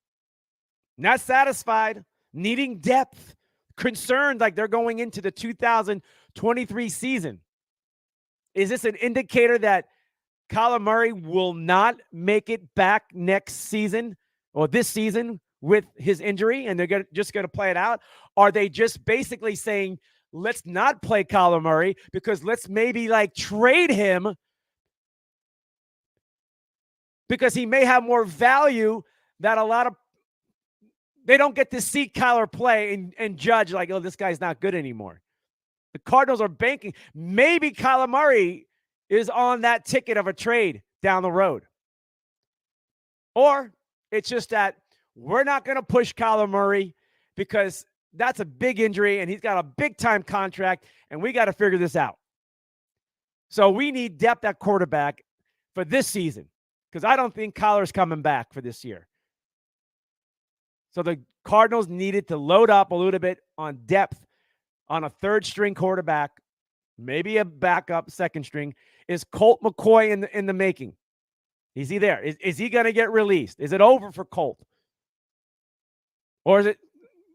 Not satisfied. Needing depth. Concerned like they're going into the 2023 season. Is this an indicator that Kyler Murray will not make it back next season or this season with his injury and they're just going to play it out? Are they just basically saying, let's not play Kyler Murray because let's maybe like trade him because he may have more value that a lot of they don't get to see Kyler play and judge like, oh, this guy's not good anymore. The Cardinals are banking. Maybe Kyler Murray is on that ticket of a trade down the road. Or it's just that we're not going to push Kyler Murray because that's a big injury and he's got a big-time contract, and we got to figure this out. So we need depth at quarterback for this season because I don't think Kyler's coming back for this year. So the Cardinals needed to load up a little bit on depth on a 3rd-string quarterback, maybe a backup 2nd string. Is Colt McCoy in the making? Is he there? Is he going to get released? Is it over for Colt? Or is it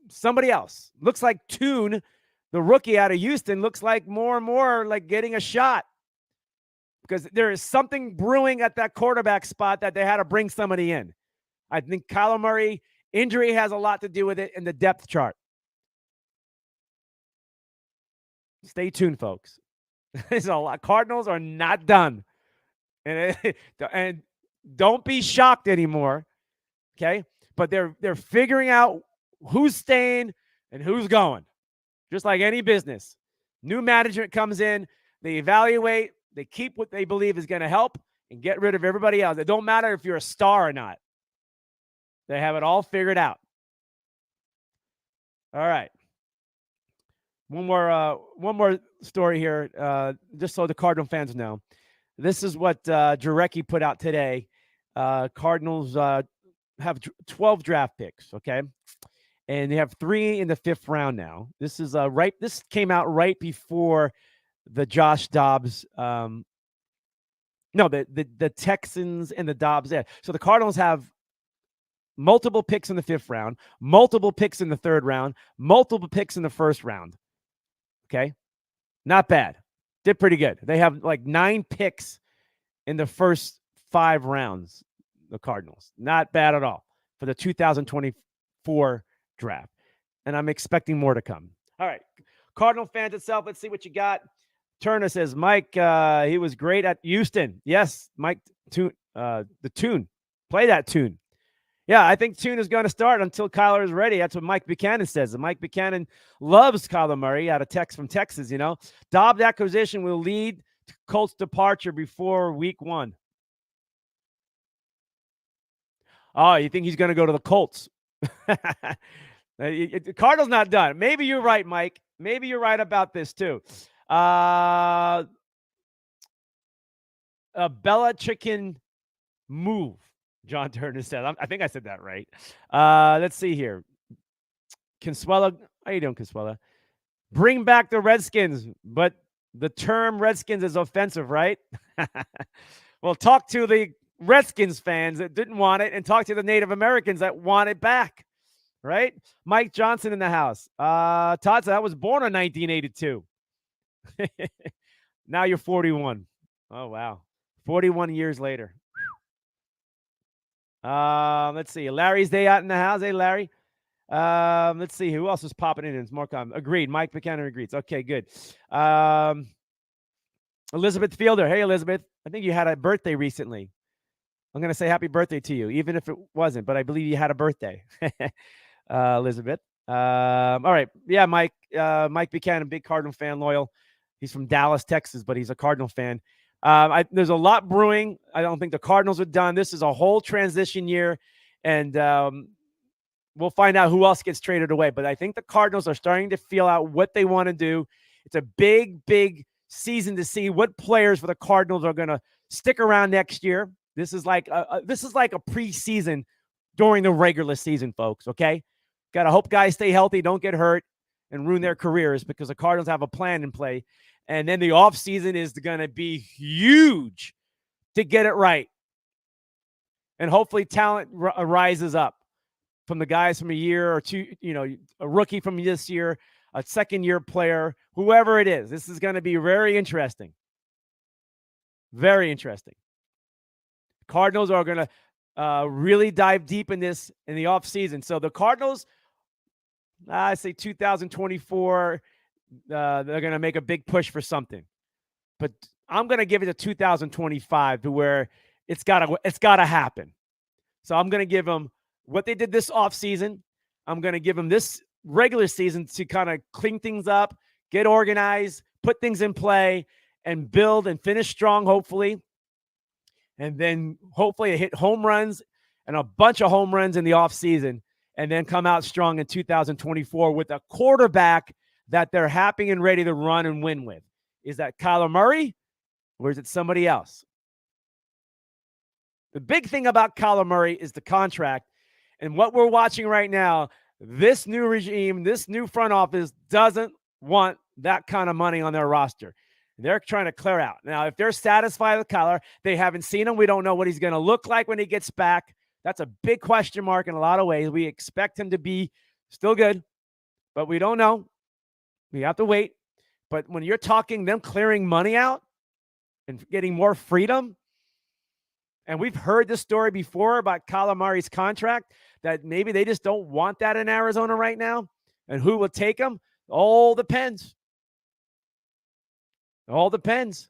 somebody else? Looks like Tune, the rookie out of Houston, looks like more and more like getting a shot because there is something brewing at that quarterback spot that they had to bring somebody in. I think Kyler Murray injury has a lot to do with it in the depth chart. Stay tuned, folks. There's a lot. Cardinals are not done. And don't be shocked anymore. Okay? But they're figuring out who's staying and who's going. Just like any business. New management comes in, they evaluate, they keep what they believe is going to help and get rid of everybody else. It don't matter if you're a star or not. They have it all figured out. All right. One more story here, just so the Cardinal fans know. This is what Jarecki put out today. Cardinals have 12 draft picks, okay? And they have 3 in the 5th round now. This is this came out right before the Josh Dobbs the Texans and the Dobbs there. So the Cardinals have multiple picks in the 5th round, multiple picks in the 3rd round, multiple picks in the 1st round. Okay. Not bad. Did pretty good. They have like 9 picks in the first 5 rounds, the Cardinals. Not bad at all for the 2024 draft. And I'm expecting more to come. All right. Cardinal fans itself, let's see what you got. Turner says, Mike, he was great at Houston. Yes, Mike, the Tune. Play that Tune. Yeah, I think Tune is going to start until Kyler is ready. That's what Mike Buchanan says. And Mike Buchanan loves Kyler Murray out of Texas, you know. Dobbs acquisition will lead to Colts departure before week 1. Oh, you think he's going to go to the Colts? The Cardinals not done. Maybe you're right, Mike. Maybe you're right about this too. A Bella Chicken move, John Turner said. I think I said that right. Let's see here. Consuela, how you doing, Consuela? Bring back the Redskins, but the term Redskins is offensive, right? Well, talk to the Redskins fans that didn't want it and talk to the Native Americans that want it back, right? Mike Johnson in the house. Todd said, I was born in 1982. Now you're 41. Oh, wow. 41 years later. Let's see. Larry's day out in the house. Hey, Larry. Let's see who else is popping in. It's more common. Agreed. Mike Buchanan agrees. Okay, good. Elizabeth Fielder. Hey, Elizabeth. I think you had a birthday recently. I'm going to say happy birthday to you, even if it wasn't, but I believe you had a birthday. Elizabeth. All right. Yeah, Mike. Mike Buchanan, big Cardinal fan, loyal. He's from Dallas, Texas, but he's a Cardinal fan. There's a lot brewing. I don't think the Cardinals are done. This is a whole transition year, and we'll find out who else gets traded away. But I think the Cardinals are starting to feel out what they want to do. It's a big, big season to see what players for the Cardinals are going to stick around next year. This is like a preseason during the regular season, folks. Okay, got to hope guys stay healthy, don't get hurt, and ruin their careers, because the Cardinals have a plan in play. And then the offseason is going to be huge to get it right. And hopefully talent rises up from the guys from a year or two, a rookie from this year, a second-year player, whoever it is. This is going to be very interesting. Very interesting. Cardinals are going to really dive deep in this in the offseason. So the Cardinals, I say 2024, they're going to make a big push for something. But I'm going to give it to 2025 to where it's got to happen. So I'm going to give them what they did this offseason. I'm going to give them this regular season to kind of clean things up, get organized, put things in play, and build and finish strong, hopefully. And then hopefully hit home runs and a bunch of home runs in the offseason, and then come out strong in 2024 with a quarterback that they're happy and ready to run and win with. Is that Kyler Murray, or is it somebody else? The big thing about Kyler Murray is the contract. And what we're watching right now, this new regime, this new front office doesn't want that kind of money on their roster. They're trying to clear out. Now, if they're satisfied with Kyler, they haven't seen him. We don't know what he's going to look like when he gets back. That's a big question mark in a lot of ways. We expect him to be still good, but we don't know. We have to wait. But when you're talking them clearing money out and getting more freedom, and we've heard this story before about Kyler Murray's contract, that maybe they just don't want that in Arizona right now. And who will take him? All depends. All depends.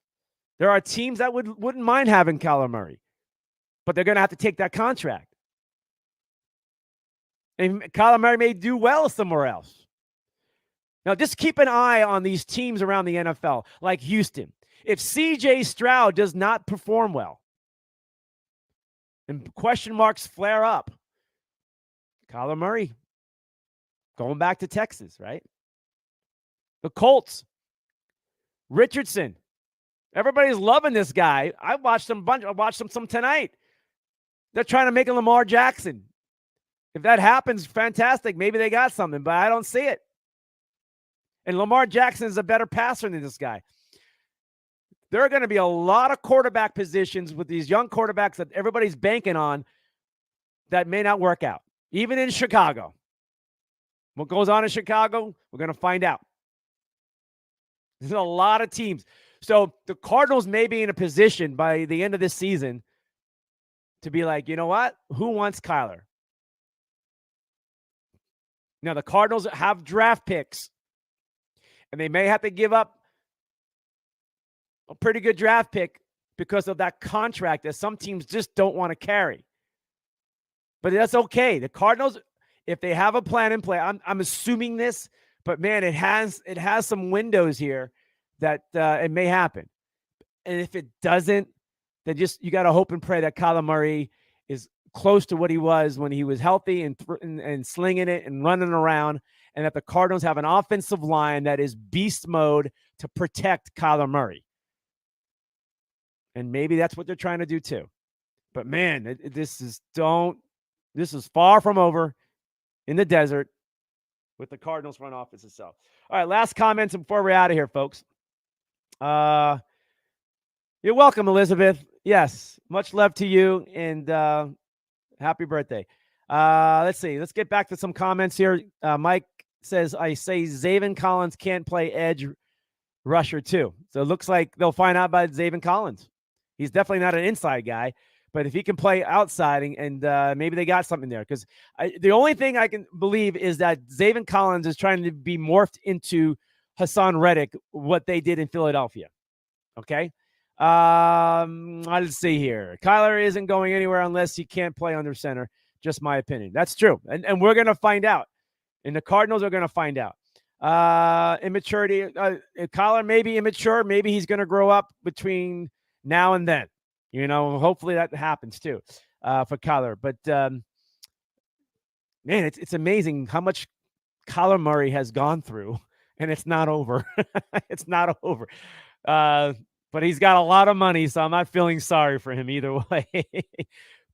There are teams that wouldn't mind having Kyler Murray, but they're going to have to take that contract. And Kyler Murray may do well somewhere else. Now, just keep an eye on these teams around the NFL, like Houston. If C.J. Stroud does not perform well and question marks flare up, Kyler Murray going back to Texas, right? The Colts, Richardson. Everybody's loving this guy. I watched him some tonight. They're trying to make him Lamar Jackson. If that happens, fantastic. Maybe they got something, but I don't see it. And Lamar Jackson is a better passer than this guy. There are going to be a lot of quarterback positions with these young quarterbacks that everybody's banking on that may not work out, even in Chicago. What goes on in Chicago, we're going to find out. There's a lot of teams. So the Cardinals may be in a position by the end of this season to be like, you know what? Who wants Kyler? Now, the Cardinals have draft picks, and they may have to give up a pretty good draft pick because of that contract that some teams just don't want to carry. But that's okay. The Cardinals, if they have a plan in play, I'm assuming this, but man, it has some windows here that it may happen. And if it doesn't, then just you got to hope and pray that Kyler Murray is close to what he was when he was healthy and slinging it and running around, and that the Cardinals have an offensive line that is beast mode to protect Kyler Murray. And maybe that's what they're trying to do too. But man, this is far from over in the desert with the Cardinals front office itself. All right, last comments before we're out of here, folks. You're welcome, Elizabeth. Yes, much love to you, and happy birthday. Let's see. Let's get back to some comments here. Mike says, I say Zaven Collins can't play edge rusher too. So it looks like they'll find out about Zaven Collins. He's definitely not an inside guy, but if he can play outside and maybe they got something there. Because the only thing I can believe is that Zaven Collins is trying to be morphed into Hassan Reddick, what they did in Philadelphia. Okay? Let's see here. Kyler isn't going anywhere unless he can't play under center. Just my opinion. That's true. And we're going to find out. And the Cardinals are going to find out. Immaturity. Kyler may be immature. Maybe he's going to grow up between now and then. Hopefully that happens too for Kyler. But, man, it's amazing how much Kyler Murray has gone through, and it's not over. It's not over. But he's got a lot of money, so I'm not feeling sorry for him either way.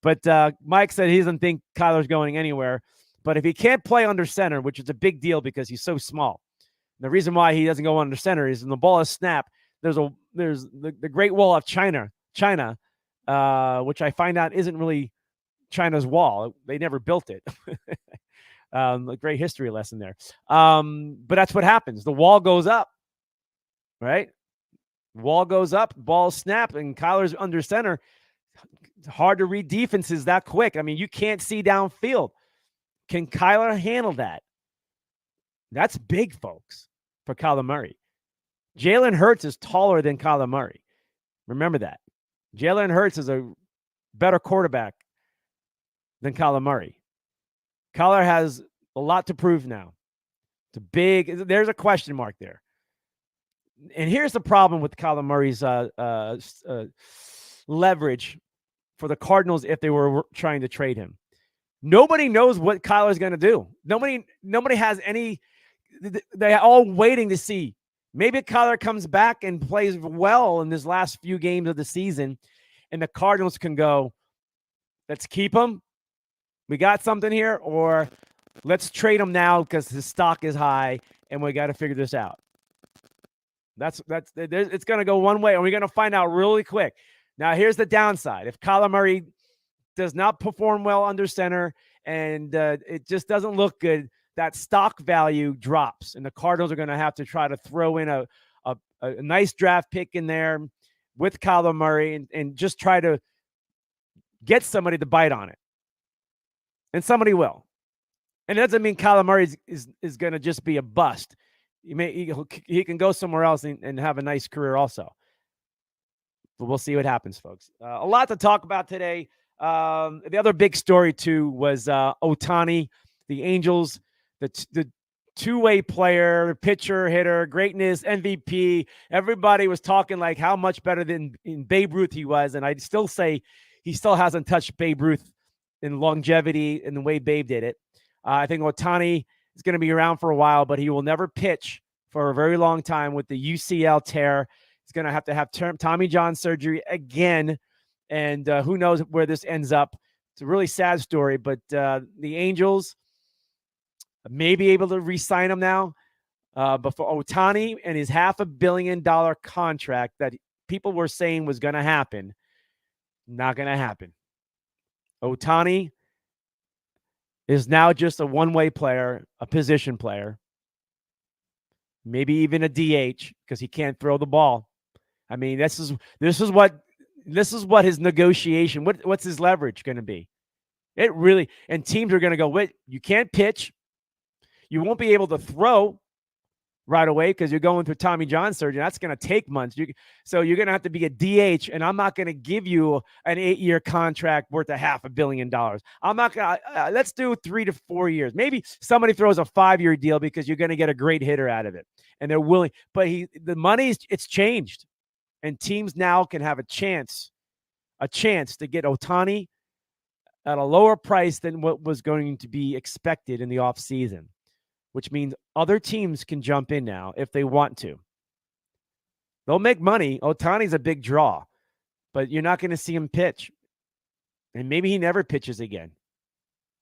But Mike said he doesn't think Kyler's going anywhere. But if he can't play under center, which is a big deal because he's so small, the reason why he doesn't go under center is when the ball is snapped, there's the Great Wall of China, which I find out isn't really China's wall. They never built it. A great history lesson there. But that's what happens. The wall goes up, right? Wall goes up, ball snap, and Kyler's under center. It's hard to read defenses that quick. I mean, you can't see downfield. Can Kyler handle that? That's big, folks, for Kyler Murray. Jalen Hurts is taller than Kyler Murray. Remember that. Jalen Hurts is a better quarterback than Kyler Murray. Kyler has a lot to prove now. There's a question mark there. And here's the problem with Kyler Murray's leverage for the Cardinals if they were trying to trade him. Nobody knows what Kyler's going to do. Nobody has any. They're all waiting to see. Maybe Kyler comes back and plays well in his last few games of the season, and the Cardinals can go, let's keep him. We got something here, or let's trade him now because his stock is high, and we got to figure this out. It's going to go one way, and we're going to find out really quick. Now, here's the downside. If Kyler Murray does not perform well under center and it just doesn't look good, that stock value drops, and the Cardinals are going to have to try to throw in a nice draft pick in there with Kyler Murray and just try to get somebody to bite on it. And somebody will. And it doesn't mean Kyler Murray is going to just be a bust. He can go somewhere else and have a nice career also. But we'll see what happens, folks. A lot to talk about today. The other big story, too, was Ohtani, the Angels, the two-way player, pitcher, hitter, greatness, MVP. Everybody was talking like how much better than in Babe Ruth he was. And I'd still say he still hasn't touched Babe Ruth in longevity in the way Babe did it. I think Ohtani is going to be around for a while, but he will never pitch for a very long time with the UCL tear. He's going to have Tommy John surgery again, and who knows where this ends up. It's a really sad story, but the Angels may be able to re-sign him now. But for Ohtani and his $500 million contract that people were saying was going to happen, not going to happen. Ohtani is now just a one-way player, a position player, maybe even a DH because he can't throw the ball. I mean, this is what his negotiation. What's his leverage going to be? It really, and teams are going to go, wait, you can't pitch, you won't be able to throw right away because you're going through Tommy John surgery. That's going to take months. So you're going to have to be a DH, and I'm not going to give you an 8-year contract worth $500 million. I'm not going to. Let's do 3 to 4 years. Maybe somebody throws a 5-year deal because you're going to get a great hitter out of it, and they're willing. But the money it's changed, and teams now can have a chance to get Ohtani at a lower price than what was going to be expected in the offseason, which means other teams can jump in now if they want to. They'll make money. Ohtani's a big draw, but you're not going to see him pitch. And maybe he never pitches again.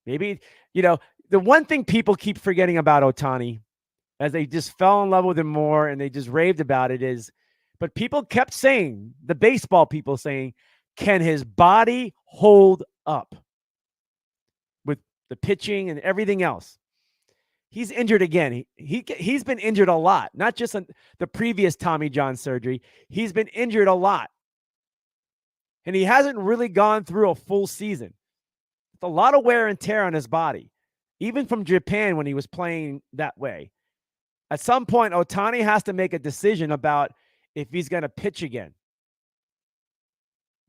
Maybe, the one thing people keep forgetting about Ohtani, as they just fell in love with him more and they just raved about it, is, but people kept saying, the baseball people saying, can his body hold up with the pitching and everything else? He's injured again. He's been injured a lot, not just on the previous Tommy John surgery. He's been injured a lot. And he hasn't really gone through a full season. It's a lot of wear and tear on his body, even from Japan when he was playing that way. At some point, Ohtani has to make a decision about if he's going to pitch again.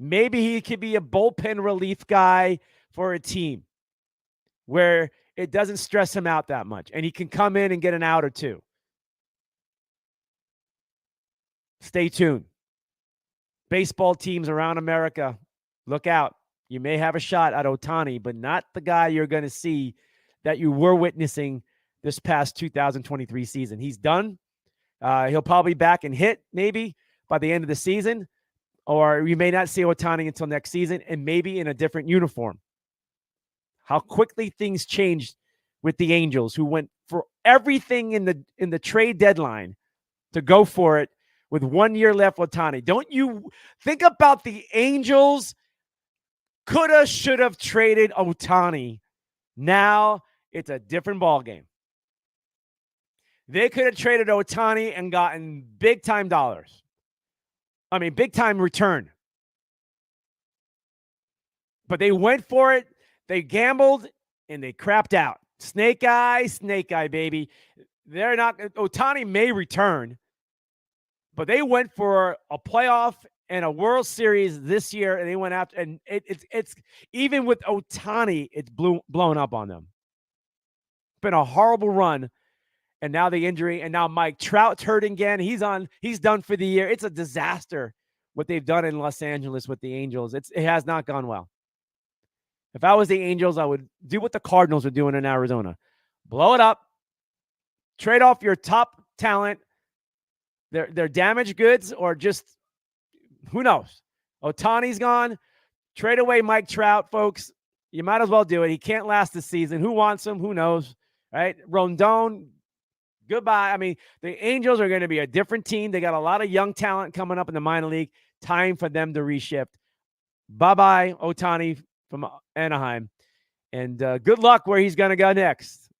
Maybe he could be a bullpen relief guy for a team where it doesn't stress him out that much, and he can come in and get an out or two. Stay tuned. Baseball teams around America, look out. You may have a shot at Ohtani, but not the guy you're going to see that you were witnessing this past 2023 season. He's done. He'll probably be back and hit maybe by the end of the season, or you may not see Ohtani until next season, and maybe in a different uniform. How quickly things changed with the Angels, who went for everything in the trade deadline to go for it with 1 year left. Ohtani, don't you think about the Angels? Coulda, should have traded Ohtani. Now it's a different ballgame. They could have traded Ohtani and gotten big time dollars. I mean, big time return. But they went for it. They gambled and they crapped out. Snake eye, baby. They're not. Ohtani may return, but they went for a playoff and a World Series this year, and they went after. And it's even with Ohtani, it's blown up on them. It's been a horrible run, and now the injury, and now Mike Trout's hurt again. He's done for the year. It's a disaster what they've done in Los Angeles with the Angels. It has not gone well. If I was the Angels, I would do what the Cardinals are doing in Arizona. Blow it up. Trade off your top talent. They're damaged goods, or just, who knows? Ohtani's gone. Trade away Mike Trout, folks. You might as well do it. He can't last the season. Who wants him? Who knows? Right? Rondon, goodbye. I mean, the Angels are going to be a different team. They got a lot of young talent coming up in the minor league. Time for them to reshift. Bye-bye, Ohtani from Anaheim. And good luck where he's going to go next.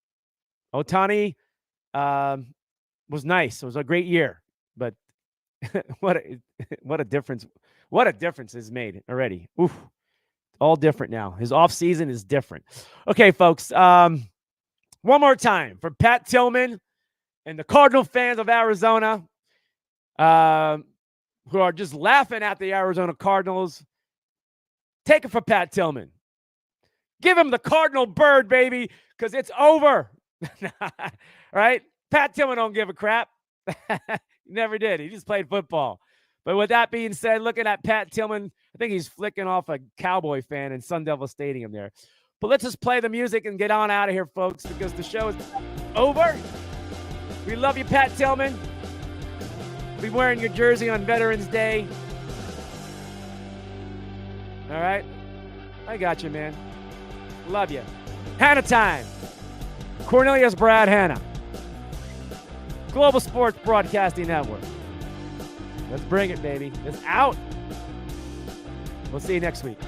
Ohtani was nice. It was a great year. But what a difference. What a difference is made already. Oof. All different now. His offseason is different. Okay, folks. One more time for Pat Tillman and the Cardinal fans of Arizona who are just laughing at the Arizona Cardinals. Take it for Pat Tillman. Give him the Cardinal bird, baby, because it's over. Right? Pat Tillman don't give a crap. Never did. He just played football. But with that being said, looking at Pat Tillman, I think he's flicking off a Cowboy fan in Sun Devil Stadium there. But let's just play the music and get on out of here, folks, because the show is over. We love you, Pat Tillman. Be wearing your jersey on Veterans Day. All right? I got you, man. Love you. Hanna Time. Cornelius Brad Hanna. Global Sports Broadcasting Network. Let's bring it, baby. It's out. We'll see you next week.